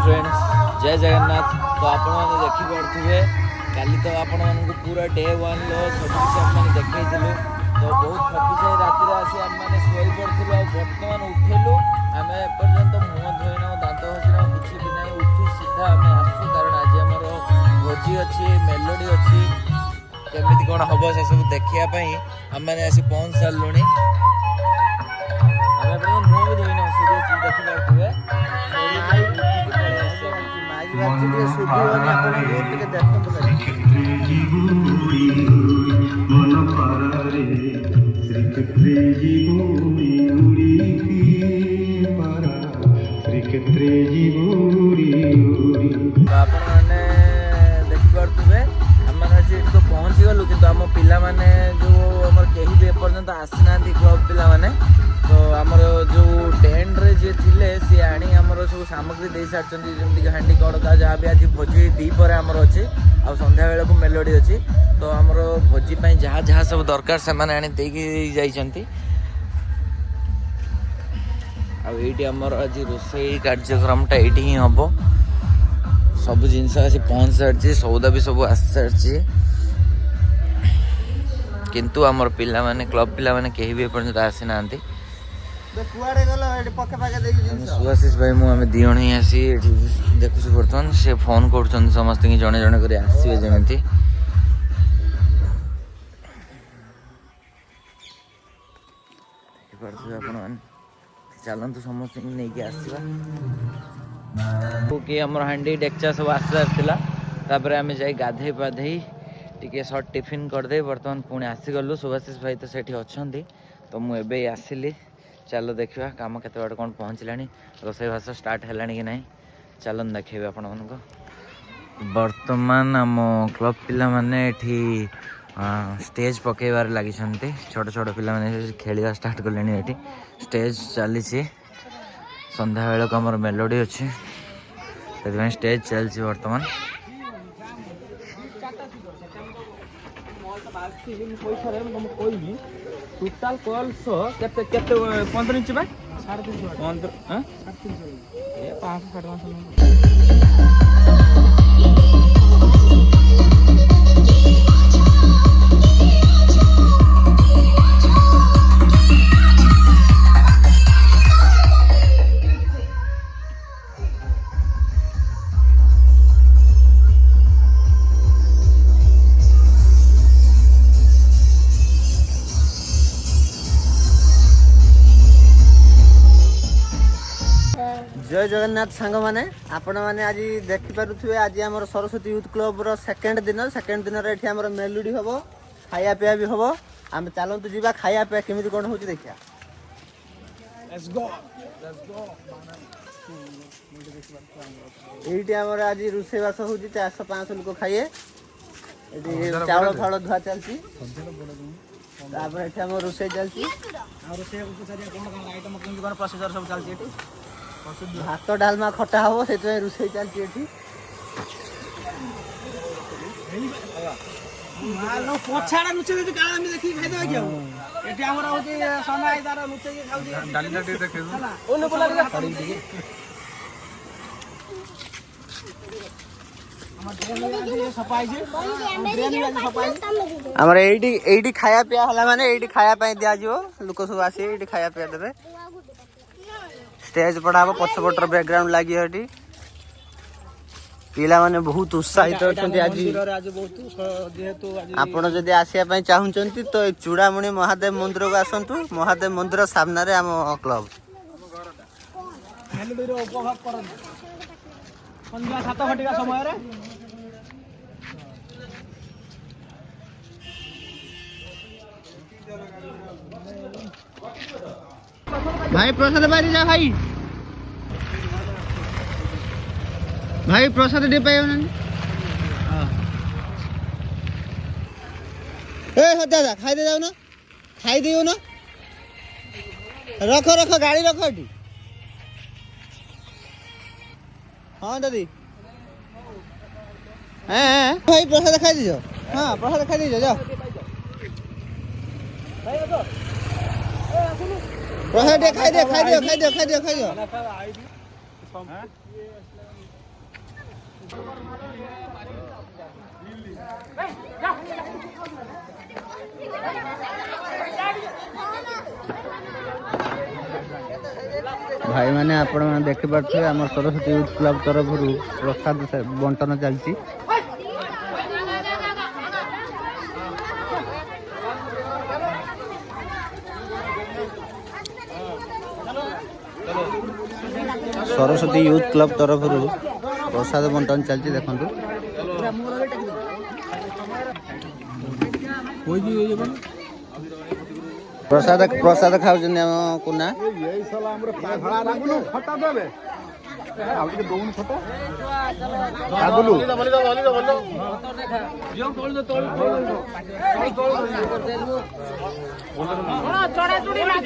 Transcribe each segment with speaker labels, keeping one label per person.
Speaker 1: Friends जय जगन्नाथ। तो आपण मैंने देखिपे काली तो आपण मानक पूरा डे वन लो सब किसी आम देखी तो बहुत थकी जाए रात आसी आम मैंने शोई पड़ू आ बर्तमान उठेलु आम एपर्यंत मुह धोईना दांत घसीना किसी भी ना उठी सीधा आम आसु कारण आज आमर भोजी अच्छी मेलोडी अच्छी केमी कौन हम से सब देखापी आम मैंने आसी पहुँच सारूँ आम एपर्यंत मुह भी धोईना सीरियसली देखिपे तो पहुँची गलु कि आम पिला माने जो आम कहीं भी एपर्यंत आसी ना क्लब पिला माने तो आमर जो टेंट रे जे थिले सी आनी आमर सब सामग्री दे सारछंती जेमति हांडी कड़का जहाँ भी आज भोजी दी पर आमर अच्छी आ संध्या बेला को मेलोडी अच्छी तो आमर भोजी पाई जहाँ जहाँ सब दरकार से माने आनी देकी जाइछंती आ एठी आमर आज रोसई कार्यक्रमटा एठी ही हबो सब जिनस आसी पहुँच सारी सौदा भी सब आसी सारी किंतु आमर पिला माने क्लब पिला माने कहीं भी एपर्यंत आसी ना सुभाषिष भाई मुझे दिजण ही आसी देखुची बर्तमान से फोन कर समस्त जड़े जड़े कर आसवे जमी चलतु समस्त नहीं आसवा कि आम हांडी डेक्चा सब आस सारा आम जा गाधे पाधे टी सर्ट टिफिन करदे बर्तमान पुणी आसीगलु सुभाषिष भाई तो सेठी अच्छा तो मुझे आसिली चलो देखा कम केते बाटे कौन पहुँचला रोसई भाष स्टार्ट है कि नहीं चलो देखेबे आपण मानको बर्तमान आम क्लब पिला माने एठी स्टेज पकेबार लगी छोट छोट पिला माने खेलिया स्टार्ट कले एठी स्टेज चली संध्या बेला को आमर मेलोडी अच्छी से स्टेज चलती बर्तमान टोटाल कॉल्स केते केते 15 इंच बा 350 हां 500
Speaker 2: जय जगन्नाथ सांग माने आपण माने आज देखि पारुथुवे आज हमर सरस्वती यूथ क्लब रो सेकंड दिन रे एठी हमर मेलोडी हबो खाया पिया भी हबो हम चलंतु जीवा खाया पिया केमिति कोन होची देखिया लेट्स गो एठी हमर आज रुसे बास होची 400-500 लोक खाइए एठी चावल फाड़ धुआ चलची तापर एठी हमर रुसे चलची आ रुसे उपचारिया कोन आइटम केमिति कोन प्रोसीजर सब चलची एठी भात डालमा खटा हम से रोसे चलती खाया पिया हला माने एठी खाया पई दिया जो लोक सब आसी एठी खाया पिया देबे स्टेज पड़ा हम पछपटर बैकग्राउंड लगी है पिला माने बहुत उत्साहित अच्छा आज आपण जदि आसिया चाहूँगी तो चूड़ामणि महादेव मंदिर को आसतु महादेव मंदिर सामने रे आम क्लब भाई प्रसाद बारी जा भाई भाई प्रसाद दे पाइयो ना ए हो दादा खाई दे जाओ ना खाई दियो ना रखो रखो गाड़ी रखो एटी हाँ दादी भाई प्रसाद खाई दीजो हाँ प्रसाद खाई दीजो जाओ प्रसाद खाई दियो भाई मैंने आपण मैंने देखि पारथिबे हमर सरस्वती यूथ क्लब तरफ प्रसाद बंटन चलती। सरस्वती यूथ क्लब तरफ प्रसाद बंटन चलती देखंतु। प्रसाद प्रसाद खाउछन कुना
Speaker 3: यही साला हमरे भाड़ा राखलो फटा देबे आ के दोन फटा आ बोलू बोलो जो तोड़ दो हां चढ़ा चुड़ी मार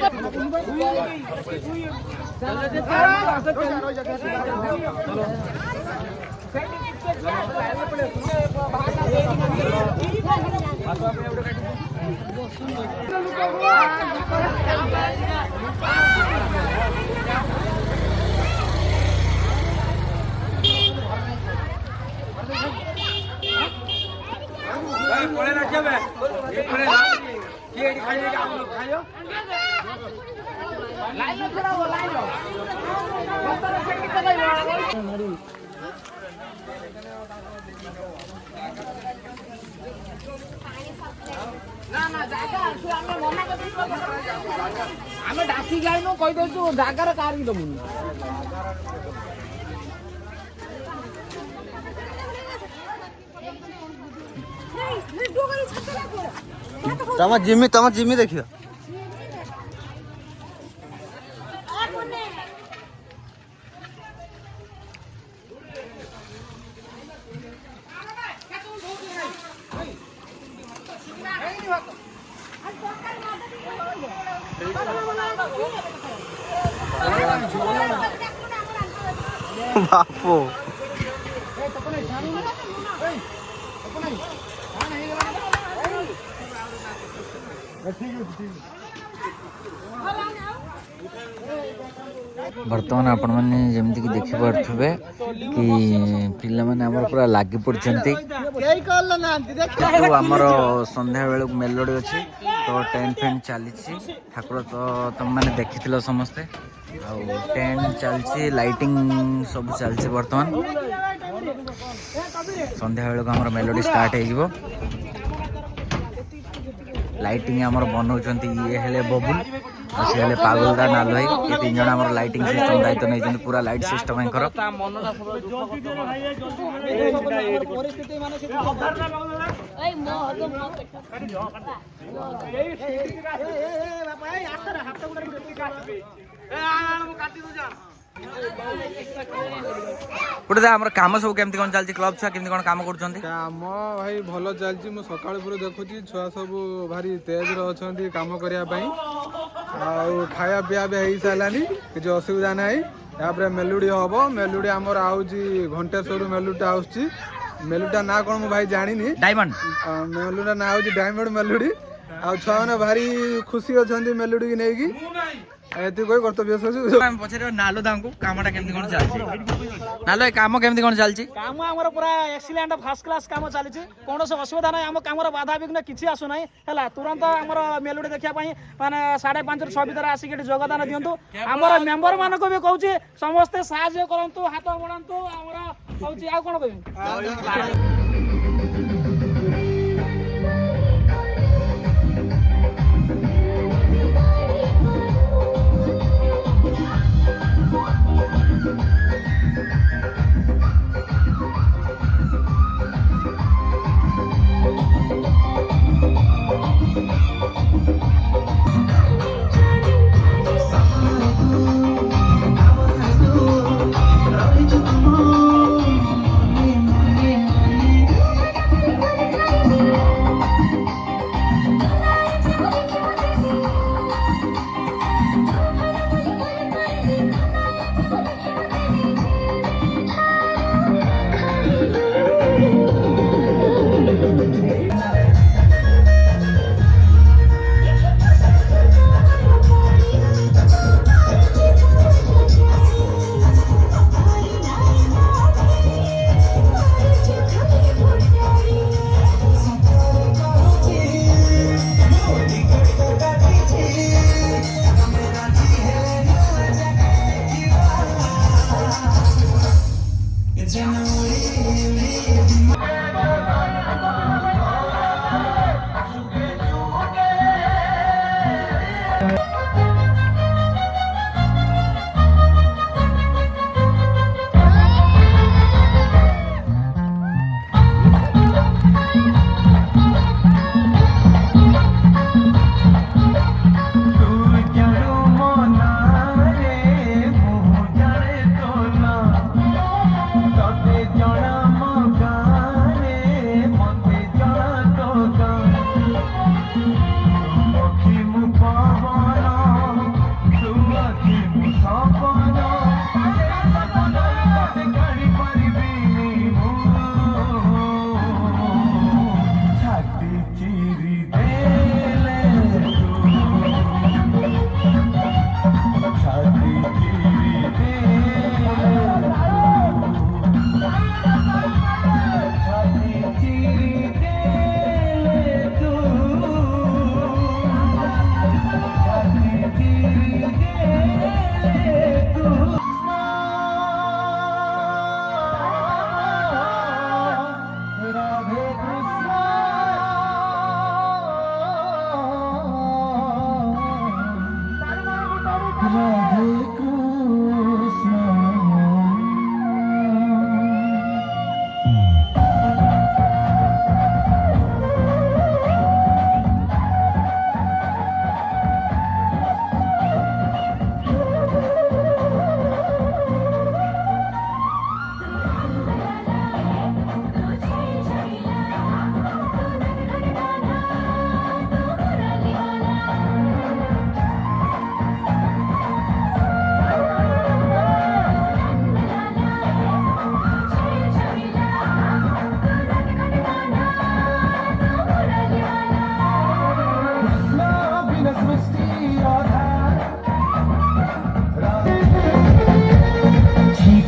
Speaker 4: ଆମେ ଡାକି ଯାଇନୁ କହିଦେଇଛୁ ଜାଗାରେ କାହାର କି ଦବୁନି।
Speaker 2: तम जिमी देखियो बापो
Speaker 1: बर्तमान आपण मैंने जमती कि देखि पार्थुबे कि पिला माने हमर पूरा लागि पड़चंती तो हमर संध्या बेल मेलोडी अछि तो टेंट फेंट चली ठाकुर तो तुम मैंने देखिथिलो समस्ते आ टेंट चलछि लाइटिंग सब चलछि बर्तमान संध्या बेल को हमर मेलोडी स्टार्ट हे जिवो लाइटिंग हमर बनौचंती ये हेले बबुल आ से हेले पागलदा नाल भाई ये तीन जण हमर लाइटिंग सिस्टम दायित्व नै जन पूरा लाइट सिस्टम एंकर
Speaker 4: परिस्थिति माने से ए मो हतो मो बापा ए हाथ गुडा काटबे ए आ मो काटी दो जा
Speaker 1: पुटे हमर काम सब केमती कोन चलछि क्लब छा केमती कोन काम करछंती
Speaker 3: काम भाई भलो चलछि मु सकाळ पुरो देखुछि छुआ सब भारी तेज रो अछंती काम करिया पई आ खाया पिया बे हेई सालानी कि असुविधा नाही यापर मेलुडी हबो मेलुडी हमर आउची घंटेश्वर मेलुडी आउची मेलुडा ना कोन मु भाई जानिनी
Speaker 1: डायमंड
Speaker 3: मेलुडा ना आउची डायमंड मेलुडी आ छुआ माने भारी खुशी अछंती मेलुडी की नेकी एति कोई कर्तव्य सोचु
Speaker 1: हम पछरे नालो दांको कामटा केमती कोन चलछि नालो ए काम केमती कोन चलछि
Speaker 4: काम हमर पूरा एक्सीलेंट फर्स्ट क्लास काम चली कौन से असुविधा ना आम काम बाधा विघ्न किसी आसु ना है तुरंत आम मेलोडी देखा माने 5:30 6 भर आसिक योगदान दिंतु आम मेम्बर मान को भी कहूँ समस्ते साहाय्य करंतु हाथ बढ़ातु आमर कहूँ आ कौन कह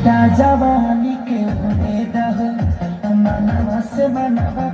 Speaker 5: जवानी के मनवा से मनवा